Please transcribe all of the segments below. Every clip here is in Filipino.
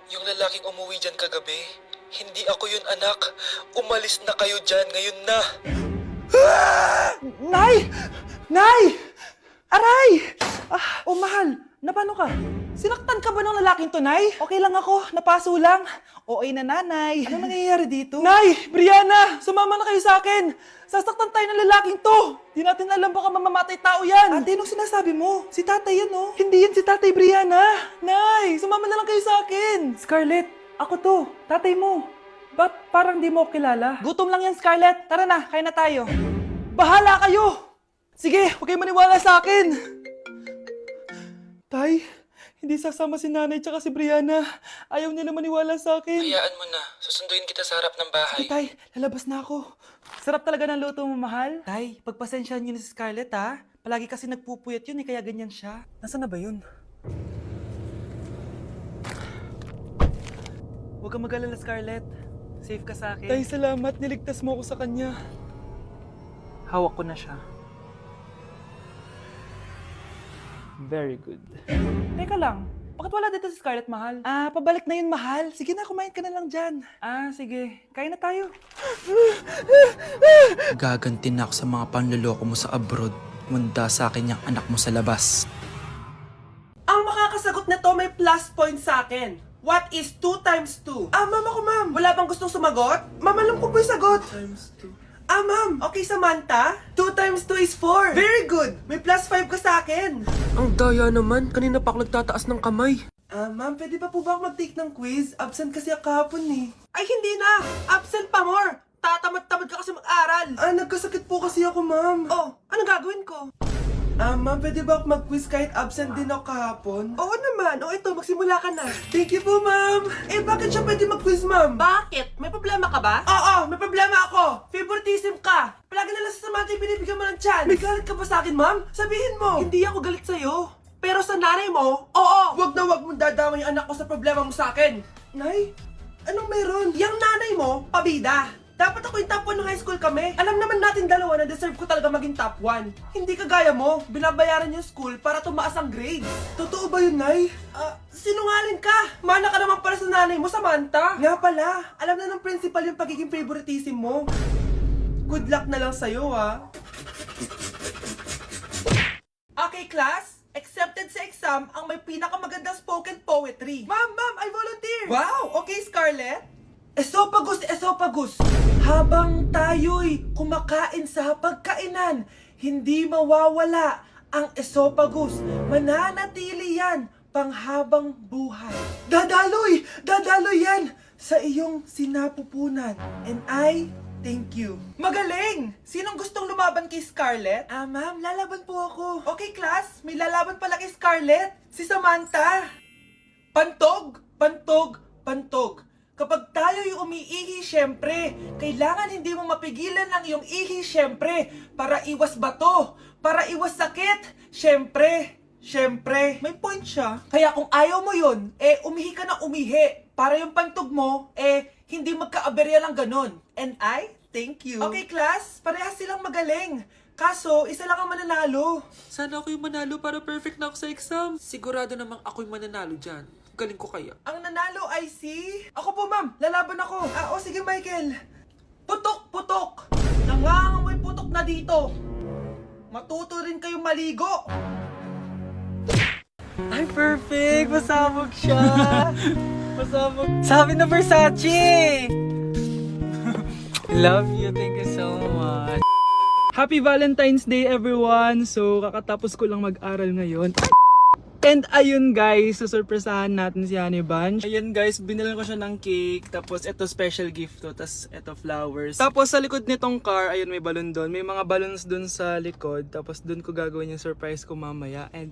Yung lalaking umuwi dyan kagabi, hindi ako yun, anak. Umalis na kayo dyan ngayon na. Nay! Nay! Aray! Oh, mahal. Napano ka? Sinaktan ka ba ng lalaking to, Nay? Okay lang ako. Napaso lang. Okay na, nanay. Ano nangyayari dito? Nay! Brianna! Sumama na kayo sa akin! Sasaktan tayo ng lalaking to! Di natin alam baka mamamatay tao yan! Ate, anong sinasabi mo? Si tatay yan, oh. Hindi yan si tatay, Brianna! Nay! Sumama na lang kayo sa akin! Scarlett, ako to. Tatay mo. Ba't parang di mo ako kilala? Gutom lang yan, Scarlett. Tara na, kain na tayo. Bahala kayo! Sige, huwag kayo maniwala sa akin! Tay, hindi sasama si nanay tsaka si Brianna. Ayaw nila maniwala sa akin. Hayaan mo na. Susunduin kita sa harap ng bahay. Sige, Tay, lalabas na ako. Sarap talaga ng luto mo, mahal. Tay, pagpasensyahan niyo na si Scarlett, ha? Palagi kasi nagpupuyat yun, kaya ganyan siya. Nasaan na ba yun? Huwag kang mag-alala, Scarlett. Safe ka sa akin. Tay, salamat. Niligtas mo ako sa kanya. Hawak ko na siya. Very good. Teka lang, bakit wala dito si Scarlett, mahal? Pabalik na yun, mahal. Sige na, kumain ka na lang dyan. Sige. Kain na tayo. Gaganti na ako sa mga panloloko mo sa abroad. Munda sa akin yung anak mo sa labas. Ang makakasagot na to may plus point sa akin. What is 2 times 2? Ma'am ako, ma'am. Wala bang gustong sumagot? Ma'am, alam ko po yung sagot. 2 times 2. Ma'am. Okay, Samantha. 2 times 2 is 4. Very good. May plus 5 ka sa akin. Ang daya naman, kanina pa ako nagtataas ng kamay. Ma'am, pwede pa po ba ako mag-take ng quiz? Absent kasi ako kahapon eh. Ay, hindi na. Absent pa more. Tatamad-tamad ka kasi mag-aral. Nagkasakit po kasi ako, ma'am. Oh, anong gagawin ko? Ma'am, pwede ba ako mag-quiz kahit absent din ako kahapon? Oo naman. Ito, magsimula ka na. Thank you po, ma'am. Bakit siya pwede mag-quiz, ma'am? Bakit? May problema ka ba? Oo, may problema ako. Favoritism ka. Palagi na lang sa Samantha yung binibigyan mo ng chance. May galit ka ba sa akin, ma'am? Sabihin mo. Hindi ako galit sa'yo. Pero sa nanay mo, oo. Wag na wag mong dadama yung anak ko sa problema mo sa akin. Nay, anong meron? Yang nanay mo, pabida. Dapat ako yung top 1 ng high school kami. Alam naman natin dalawa na deserve ko talaga maging top 1. Hindi kagaya mo, binabayaran yung school para tumaas ang grade. Totoo ba yun, Nay? Sinungaling ka! Mana ka naman para sa nanay mo, Samantha. Nga pala, alam na ng principal yung pagiging favoritism mo. Good luck na lang sa'yo, ha? Okay, class. Accepted sa exam ang may pinakamagandang spoken poetry. Ma'am, I volunteer! Wow! Okay, Scarlett. Esophagus! Habang tayo'y kumakain sa pagkainan, hindi mawawala ang esophagus. Mananatili yan panghabang buhay. Dadaloy yan sa iyong sinapupunan. And I thank you. Magaling! Sinong gustong lumaban kay Scarlett? Ma'am, lalaban po ako. Okay, class. May lalaban pala kay Scarlett. Si Samantha. Pantog! Kapag tayo'y umiihi, syempre, kailangan hindi mo mapigilan ang iyong ihi, syempre, para iwas bato, para iwas sakit, syempre. May point siya. Kaya kung ayaw mo yun, umihi ka na umihi, para yung pantog mo, hindi magka-aberya lang ganun. And I thank you. Okay, class, parehas silang magaling. Kaso, isa lang ang mananalo. Sana ako yung manalo para perfect na ako sa exam. Sigurado namang ako yung mananalo dyan. Galing ko kaya. Ang nanalo ay si... Ako po, ma'am. Lalaban ako. Sige, Michael. Putok. Nangangamoy putok na dito. Matuto rin kayong maligo. Ay, perfect! Masabog siya! Masabog. Sabi na Versace! Love you. Thank you so much. Happy Valentine's Day, everyone! So, kakatapos ko lang mag-aral ngayon. And ayun guys, susurpresahan natin si Honey Bunch. Ayun guys, binilan ko siya ng cake. Tapos ito special gift to. Tapos ito flowers. Tapos sa likod nitong car, ayun may balon doon. May mga balloons doon sa likod. Tapos doon ko gagawin yung surprise ko mamaya. And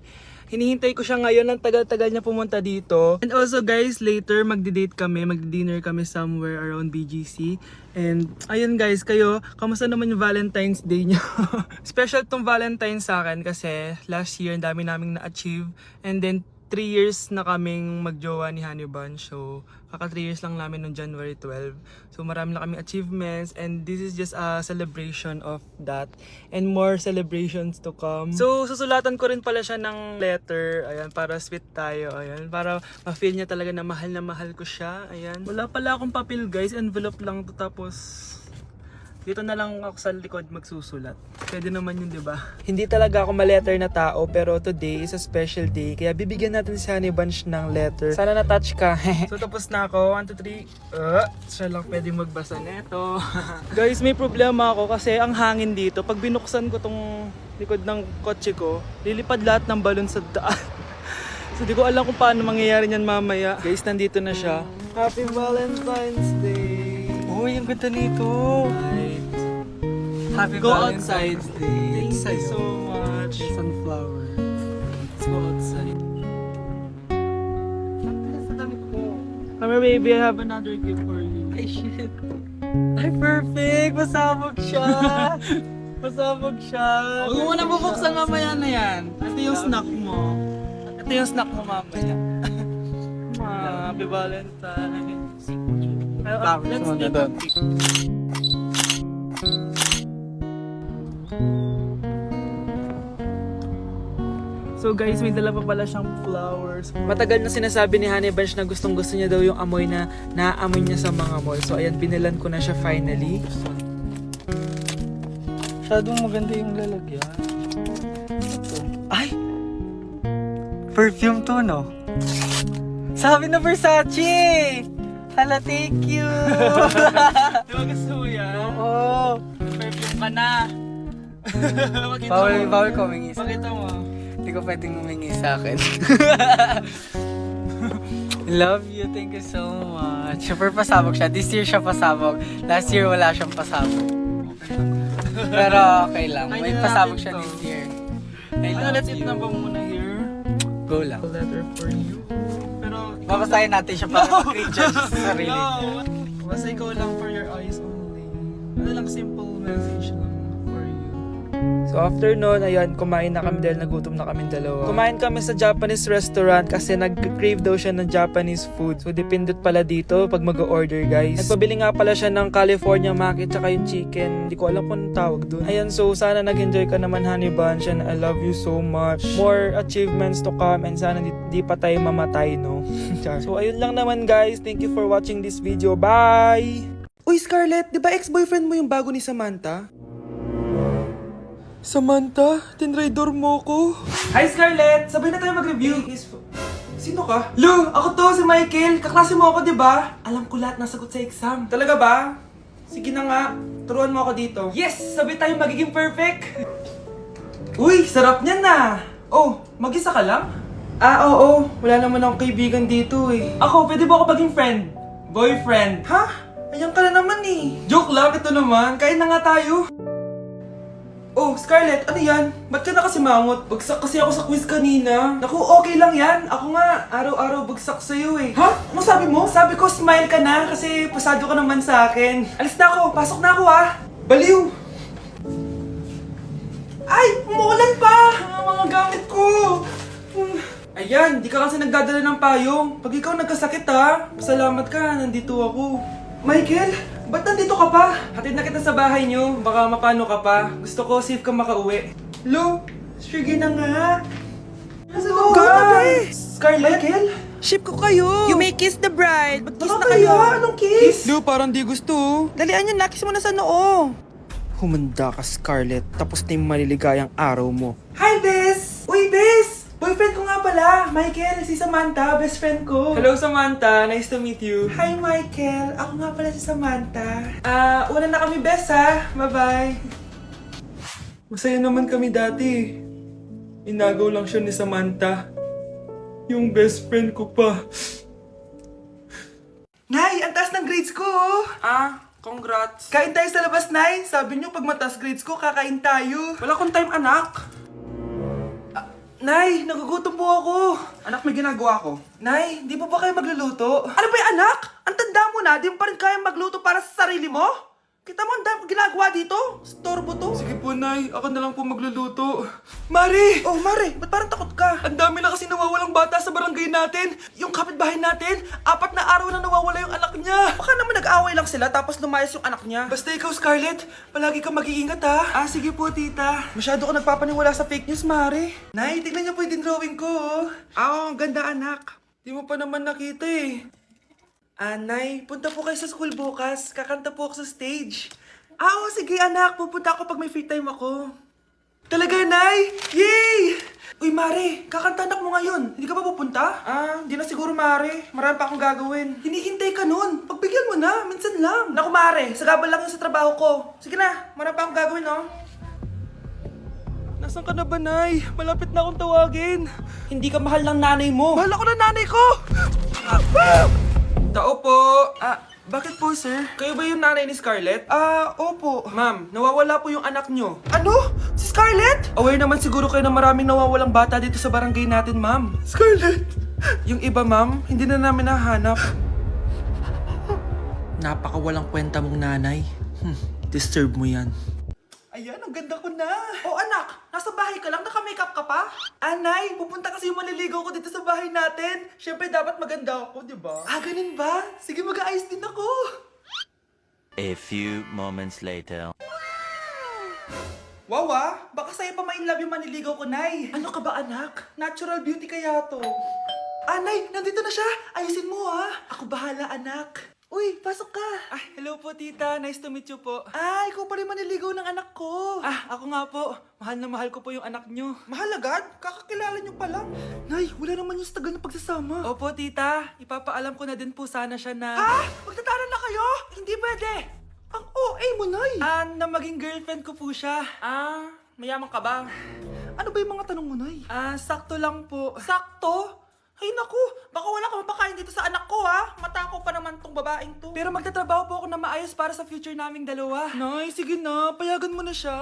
hinihintay ko siya ngayon. Ang tagal-tagal niya pumunta dito. And also guys, later magdi-date kami. Magdi-dinner kami somewhere around BGC. And ayun guys, kayo, kamusta naman yung Valentine's Day niyo? Special tong Valentine's sa akin kasi last year ang dami naming na-achieve. And then 3 years na kaming magjowa ni Honey Bunch. So, kaka 3 years lang namin noong January 12. So, marami na kaming achievements and this is just a celebration of that and more celebrations to come. So, susulatan ko rin pala siya ng letter. Ayan, para sweet tayo. Ayan, para ma-feel niya talaga na mahal ko siya. Ayan. Wala pala akong papel guys, envelope lang to, tapos dito na lang ako sa likod magsusulat. Pwede naman yun, di ba? Hindi talaga ako ma-letter na tao, pero today is a special day. Kaya bibigyan natin si Honey Bunch ng letter. Sana na-touch ka. So tapos na ako. 1, 2, 3. Siya lang pwedeng magbasa neto. Guys, may problema ako kasi ang hangin dito. Pag binuksan ko tong likod ng kotse ko, lilipad lahat ng balon sa daan. So di ko alam kung paano mangyayari niyan mamaya. Guys, nandito na siya. Happy Valentine's Day! Uy, ang ganda nito! Happy Go outside. Day. Thank you so much. Sunflower. Let's go outside. Come here, baby. I have another gift for you. Ay, shit. Ay, perfect! Pasabog siya! Pasabog siya! Huwag mo na bubuksan mamaya na yan. Ito yung snack mo. Ito yung snack mo mamaya. Happy Valentine's. Let's take a pic. So guys, may dala pa pala siyang flowers. Matagal na sinasabi ni Honey Bunch na gustong gusto niya daw yung amoy na naaamoy niya sa mga mall. So ayan, binilan ko na siya finally. Masyadong maganda yung lalagyan. Ay! Perfume to, no? Sabi na Versace! Hala, thank you! Di ba gusto mo yan? Oo! Perfume ka na! Pakita Bawal ko humingi sa Pakita mo. Hindi ko pwedeng humingi sa akin. Love you, thank you so much. Super pasabog siya. This year siya pasabog. Last year wala siyang pasabog. Pero okay lang. May Kaya pasabog natin siya to. this year. Let's eat na ba muna here? Go lang. A letter for you. Pero Babasahin natin siya para mag-creature sa sarili. no! Basta ikaw lang for your eyes only. Ano lang, simple message lang for you. So after nun, ayan, kumain na kami dahil nagutom na kami dalawa. Kumain kami sa Japanese restaurant kasi nag-crave daw siya ng Japanese food. So dependent pala dito pag mag-order guys. Nagpabili nga pala siya ng California Maki tsaka yung chicken. Hindi ko alam kung anong tawag dun. Ayan, so sana nag-enjoy ka naman Honey Bunch and I love you so much. More achievements to come and sana di pa tayo mamatay, no? So ayun lang naman guys. Thank you for watching this video. Bye! Uy Scarlett, di ba ex-boyfriend mo yung bago ni Samantha? Samantha, tinraidor mo ko. Hi Scarlett! Sabay na tayo mag-review. Sino ka? Lu, ako to, si Michael. Kaklase mo ako, di ba? Alam ko lahat ng sagot sa exam. Talaga ba? Sige na nga, turuan mo ako dito. Yes! Sabay tayo magiging perfect! Uy, sarap niyan na! Oh, mag-isa ka lang? Oo. Wala naman akong kaibigan dito eh. Ako, pwede ba ako maging friend? Boyfriend? Ha? Ayan ka na naman eh. Joke lang, ito naman. Kain na nga tayo. Oh, Scarlett, ano yan? Ba't ka na kasi mangot? Bagsak kasi ako sa quiz kanina. Naku, okay lang yan. Ako nga, araw-araw bagsak sa'yo eh. Ha? Ano sabi mo? Sabi ko, smile ka na kasi pasado ka naman sa akin. Alis na ako, pasok na ako ah. Baliw! Ay, umuulan pa! Ang mga gamit ko! Ayan, di ka kasi nagdadala ng payong. Pag ikaw nagkasakit ha, pasalamat ka, nandito ako. Michael, ba't nandito ka pa? Hatid na kita sa bahay niyo, baka mapano ka pa. Gusto ko safe ka makauwi. Lo, sige na nga. Nasaan ka? Scarlett? Michael? Ship ko kayo! You may kiss the bride! Mag-kiss Ano na kayo! Anong kiss? Lo, parang di gusto. Dalian yun, nakis mo na sa noo! Humanda ka, Scarlett. Tapos na yung maliligayang araw mo. Hi, Bes! Uy, Bes! Boyfriend ko nga pala, Michael, si Samantha, best friend ko. Hello, Samantha. Nice to meet you. Hi, Michael. Ako nga pala si Samantha. Una na kami, Bes, ha? Bye-bye. Masaya naman kami dati. Inagaw lang siya ni Samantha. Yung best friend ko pa. Nay, ang taas ng grades ko, oh. Congrats. Kain tayo sa labas, Nay. Sabi niyo, pag mataas grades ko, kakain tayo. Wala kong time, anak. Nay, nagugutom po ako. Anak, may ginagawa ko. Nay, di po ba kayo magluluto? Ano ba yung anak? Ang tanda mo na, di mo pa rin kaya magluto para sa sarili mo? Kita mo, ang dami kong ginagawa dito. Storbo to. Sige po, Nay. Ako na lang po magluluto. Mari! Oh, Mare, ba't parang takot ka? Ang dami na kasi nawawalang bata sa barangay natin. Yung kapitbahay natin, 4 na araw na nawawala yung anak niya. Baka naman nag-away lang sila tapos lumayas yung anak niya. Basta ikaw, Scarlett, palagi kang mag-iingat ha. Ah, sige po, tita. Masyado ko nagpapaniwala sa fake news, Mare. Nay, tignan niyo po yung drawing ko. Oh. Ah, ang ganda, anak. Di mo pa naman nakita eh. Nay, punta po kayo sa school bukas. Kakanta po ako sa stage. Ah, oh, sige, anak. Pupunta ako pag may free time ako. Talaga, Nay? Yay! Uy, Mare, kakanta anak mo ngayon. Hindi ka ba pupunta? Ah, hindi na siguro, Mare. Marami pa akong gagawin. Hinihintay ka nun. Pagbigyan mo na, minsan lang. Naku, Mare, sagabal lang yun sa trabaho ko. Sige na, marami pa akong gagawin, no? Nasaan ka na ba, Nay? Malapit na akong tawagin. Hindi ka mahal ng nanay mo. Mahal ako ng nanay ko! Tao po! Bakit po, sir? Kayo ba yung nanay ni Scarlett? Opo. Ma'am, nawawala po yung anak nyo. Ano? Si Scarlett? Aware naman siguro kayo na maraming nawawalang bata dito sa barangay natin, ma'am. Scarlett! Yung iba, ma'am, hindi na namin nahanap. Napakawalang kwenta mong nanay. Disturb mo yan. Ayan, ang ganda ko na. Oh, anak, nasa bahay ka lang, naka-makeup ka pa? Anay, pupunta kasi yung maliligaw ko dito sa bahay natin. Siyempre, dapat maganda ako, di ba? Ganun ba? Sige, mag-aayos din ako. A few moments later. Wow, baka sa'yo pa ma-inlove yung maniligaw ko, Nay. Ano ka ba, anak? Natural beauty kaya to. Anay, nandito na siya. Ayusin mo, ha? Ako bahala, anak. Uy, pasok ka. Hello po, tita. Nice to meet you po. Ikaw pa rin maniligaw ng anak ko. Ako nga po. Mahal na mahal ko po yung anak nyo. Mahal agad? Kakakilala nyo pa lang. Nay, wala naman yung sa tagal ng pagsasama. Opo, tita. Ipapaalam ko na din po sana siya na... Magtatanan na kayo? Hindi pwede. Ang OA mo, Nay. Na maging girlfriend ko po siya. Mayaman ka ba? Ano ba yung mga tanong mo, Nay? Sakto lang po. Sakto? Ay naku, baka wala ka mapakain dito sa anak ko, ha? Matako pa naman tong babaeng to. Pero magtatrabaho po ako na maayos para sa future naming dalawa. Nay, sige na. Payagan mo na siya.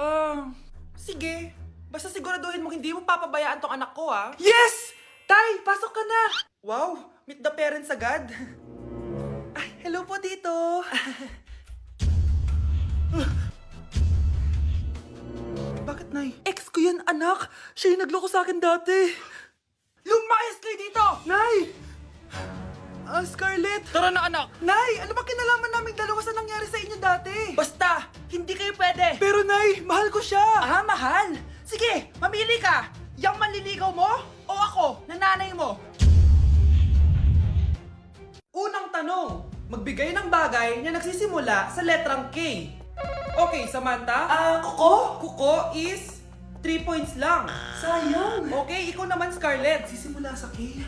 Sige, basta siguraduhin mo hindi mo papabayaan tong anak ko, ha? Yes! Tay, pasok ka na! Wow, meet the parents agad. Hello po, tito. Bakit, Nay? Ex ko yan, anak. Siya yung nagloko sa akin dati. Lumayas kayo dito! Nay! Scarlett! Tara na, anak! Nay, ano ba kinalaman naming dalawa sa nangyari sa inyo dati? Basta, hindi kayo pwede! Pero Nay, mahal ko siya! Mahal? Sige, mamili ka! Yang manliligaw mo o ako, na nanay mo? Unang tanong, magbigay ng bagay na nagsisimula sa letrang K. Okay, Samantha? Kuko? Kuko is 3 points lang. Sayang! Okay, ikaw naman, Scarlett. Sisimula sa K.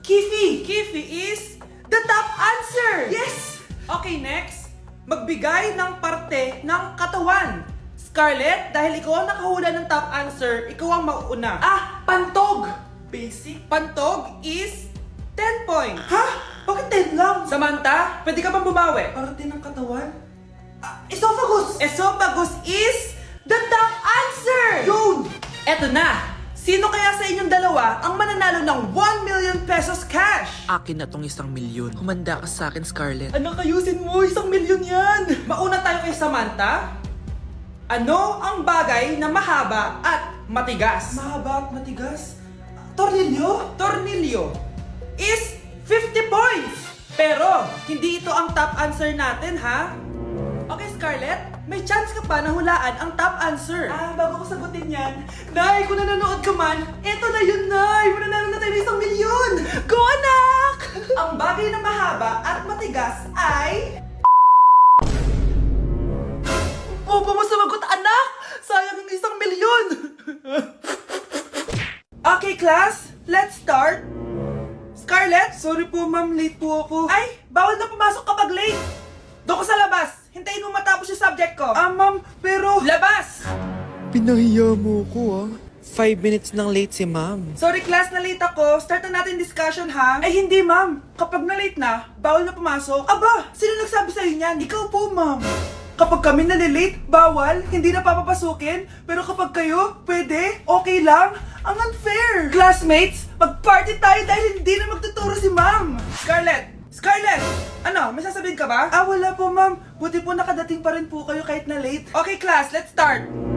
Kifi! Kifi is the top answer! Yes! Okay, next. Magbigay ng parte ng katawan. Scarlett, dahil ikaw ang nakahula ng top answer, ikaw ang mauuna. Pantog! Basic. Pantog is 10 points. Ha? Bakit 10 lang? Samantha, pwede ka bang bumawi? Parte ng katawan? Esophagus! Esophagus is the top answer! Yun! Eto na! Sino kaya sa inyong dalawa ang mananalo ng 1 million pesos cash? Akin na tong 1 milyon. Humanda ka sa akin, Scarlett. Anak, ayusin mo! 1 milyon yan! Mauna tayo kay Samantha. Ano ang bagay na mahaba at matigas? Mahaba at matigas. Tornilyo? Tornilyo is 50 points! Pero, hindi ito ang top answer natin, ha? Okay, Scarlett, may chance ka pa na hulaan ang top answer. Bago ko sagutin yan, Nay, kung nanonood ka man, eto na yun, Nay! Mananalo na tayo ng 1 milyon! Go, anak! Ang bagay na mahaba at matigas ay... Opo mo sumagot, anak! Sayang yung 1 milyon! Okay, class, let's start. Scarlett? Sorry po, ma'am. Late po ako. Ay, bawal na pumasok kapag late. Doon ka sa labas. Hintayin mo matapos yung subject ko. Ma'am, pero... Labas! Pinahiya mo ko, 5 minutes nang late si ma'am. Sorry class, na late ako. Start na natin discussion, ha? Ay, hindi, ma'am. Kapag na late na, bawal na pumasok. Aba, sino nagsabi sa'yo niyan? Ikaw po, ma'am. Kapag kami nalilate, bawal, hindi na papapasukin. Pero kapag kayo, pwede, okay lang. Ang unfair. Classmates, mag-party tayo dahil hindi na magtuturo si ma'am. Scarlett! Scarlett! Ano, may sasabihin ka ba? Wala po, ma'am. Buti po nakadating pa rin po kayo kahit na late. Okay, class, let's start.